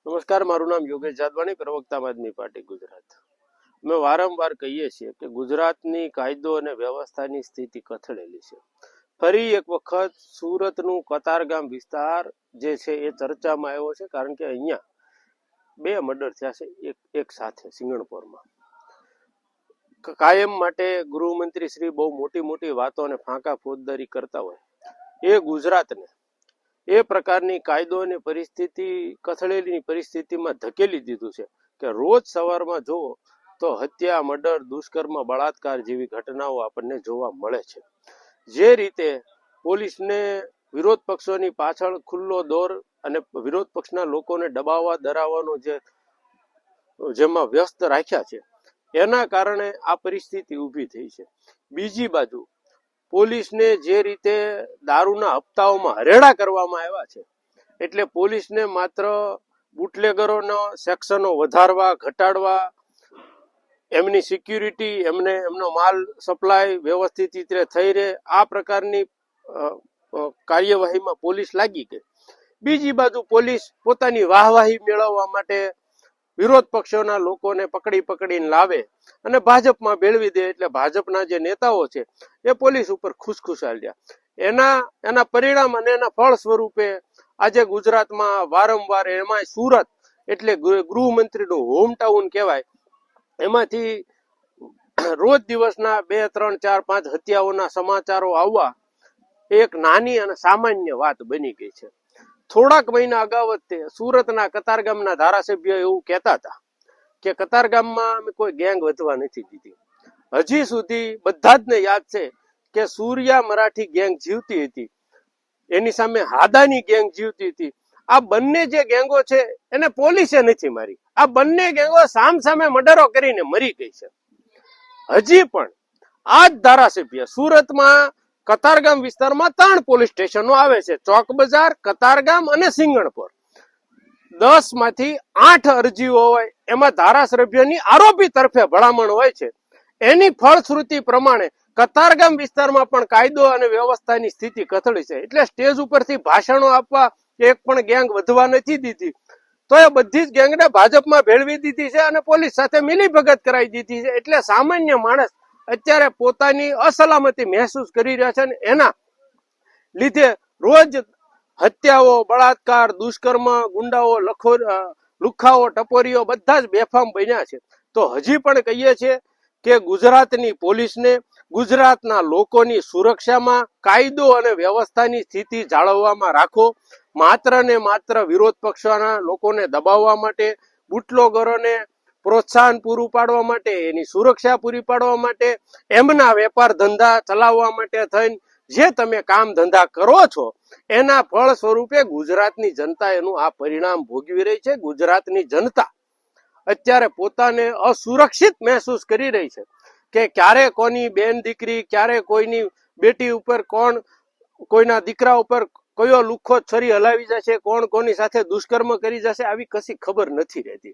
નમસ્કાર, મારું નામ યોગેશ જાદવાણી, પ્રવક્તા આમ આદમી પાર્ટી ગુજરાત. અમે વારંવાર કહીએ છીએ કે ગુજરાતની કાયદો અને વ્યવસ્થાની સ્થિતિ કથળેલી છે. ફરી એક વખત સુરતનું કતારગામ વિસ્તાર જે છે એ ચર્ચામાં આવ્યો છે, કારણ કે અહીંયા 2 મર્ડર થયા છે એક સાથે સિંગણપોરમાં. કાયમ માટે ગૃહમંત્રી શ્રી બહુ મોટી વાતો અને ફાંકા ફોજદારી કરતા હોય, એ ગુજરાતને એ પ્રકારની કાયદો અને પરિસ્થિતિ કથળેલી પરિસ્થિતિમાં ધકેલી દીધું છે કે રોજ સવારમાં જુઓ તો હત્યા, મર્ડર, દુષ્કર્મ, બળાત્કાર જેવી ઘટનાઓ આપણને જોવા મળે છે. જે રીતે પોલીસને વિરોધ પક્ષોની પાછળ ખુલ્લો દોર અને વિરોધ પક્ષના લોકોને દબાવવા ડરાવવાનો જેમાં વ્યસ્ત રાખ્યા છે, એના કારણે આ પરિસ્થિતિ ઊભી થઈ છે. બીજી બાજુ પોલીસને જે રીતે દારૂના હપ્તાઓમાં હરેડા કરવામાં આવ્યા છે, એટલે પોલીસને માત્ર બુટલેગરોનો સેક્શનો વધારવા, ઘટાડવા, એમની સિક્યુરિટી, એમનો માલ સપ્લાય વ્યવસ્થિત રીતે થઈ રહે, આ પ્રકારની કાર્યવાહીમાં પોલીસ લાગી ગઈ. બીજી બાજુ પોલીસ પોતાની વાહવાહી મેળવવા માટે વિરોધ પક્ષોના લોકોને પકડીને લાવે અને ભાજપમાં ભેળવી દે, એટલે ભાજપના જે નેતાઓ છે એ પોલીસ ઉપર ખુશખુશાલ્યા. એના પરિણામ અને એના ફળ સ્વરૂપે આજે ગુજરાતમાં વારંવાર, એમાં સુરત એટલે ગૃહમંત્રીનું હોમ ટાઉન કહેવાય, એમાંથી રોજ દિવસના 2, 3, 4, 5 હત્યાઓના સમાચારો આવવા એક નાની અને સામાન્ય વાત બની ગઈ છે. થોડાક મહિના અગાઉ જ સુરતના કતારગામના ધારાસભ્ય એવું કહેતા હતા કે કતારગામમાં અમે કોઈ ગેંગ વધવા નથી દીધી. હજી સુધી બધા જ ને યાદ છે કે સૂર્યા મરાઠી ગેંગ જીવતી હતી, એની સામે હાદાની ગેંગ જીવતી હતી. આ બંને જે ગેંગો છે એને પોલીસે નથી મારી. આ બંને ગેંગો સામસામે મર્ડરો કરીને મરી ગઈ છે. હજી પણ આ જ ધારાસભ્ય સુરતમાં કતારગામ વિસ્તારમાં 3 પોલીસ સ્ટેશનો આવે છે, ચોક બજાર, કતારગામ અને સિંગણપોર. 10 માંથી 8 અરજીઓ હોય, એમાં ધારાસભ્યની આરોપી તરફે ભલામણ હોય છે. એની ફળશ્રુતિ પ્રમાણે કતારગામ વિસ્તારમાં પણ કાયદો અને વ્યવસ્થાની સ્થિતિ કથળી છે. એટલે સ્ટેજ ઉપરથી ભાષણો આપવા એક પણ ગેંગ વધવા નથી દીધી, તો એ બધી જ ગેંગને ભાજપમાં ભેળવી દીધી છે અને પોલીસ સાથે મિલીભગત કરાવી દીધી છે. એટલે સામાન્ય માણસ અત્યારે પોતાની અસલામતી મહેસૂસ કરી રહ્યા છે, અને એના લીધે રોજ હત્યાઓ, બળાત્કાર, દુષ્કર્મ, ગુંડાઓ, લુખ્ખાઓ, ટપોરીઓ બધા જ બેફામ બન્યા છે. તો હજી પણ કહીએ છીએ કે ગુજરાતની પોલીસને ગુજરાતના લોકોની સુરક્ષામાં કાયદો અને વ્યવસ્થાની સ્થિતિ જાળવવામાં રાખો. માત્ર ને માત્ર વિરોધ પક્ષના લોકોને દબાવવા માટે, બુટલેગરોને પ્રોત્સાહન પૂરું પાડવા માટે, એની સુરક્ષા પૂરી પાડવા માટે, એમના વેપાર ધંધા ચલાવવા માટે થઈને જે તમે કામ ધંધા કરો છો, એના ફળ સ્વરૂપે ગુજરાતની જનતા એનું આ પરિણામ ભોગવી રહી છે. ગુજરાતની જનતા અત્યારે પોતાને અસુરક્ષિત મહેસૂસ કરી રહી છે કે ક્યારે કોની બેન દીકરી, ક્યારે કોઈની બેટી ઉપર કોઈના દીકરા ઉપર કયો લુખ્ખો છરી હલાવી જશે, કોણ કોની સાથે દુષ્કર્મ કરી જશે, આવી કશી ખબર નથી રહેતી.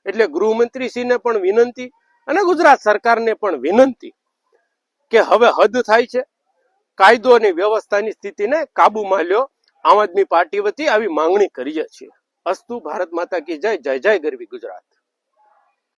એટલે ગૃહમંત્રીશ્રીને પણ વિનંતી અને ગુજરાત સરકારને પણ વિનંતી કે હવે હદ થાય છે. કાયદો અને વ્યવસ્થાની સ્થિતિને કાબુમાં લ્યો. આમ આદમી પાર્ટી વતી આવી માંગણી કરીએ છીએ. અસ્તુ. ભારત માતા કી જય. જય જય ગરવી ગુજરાત.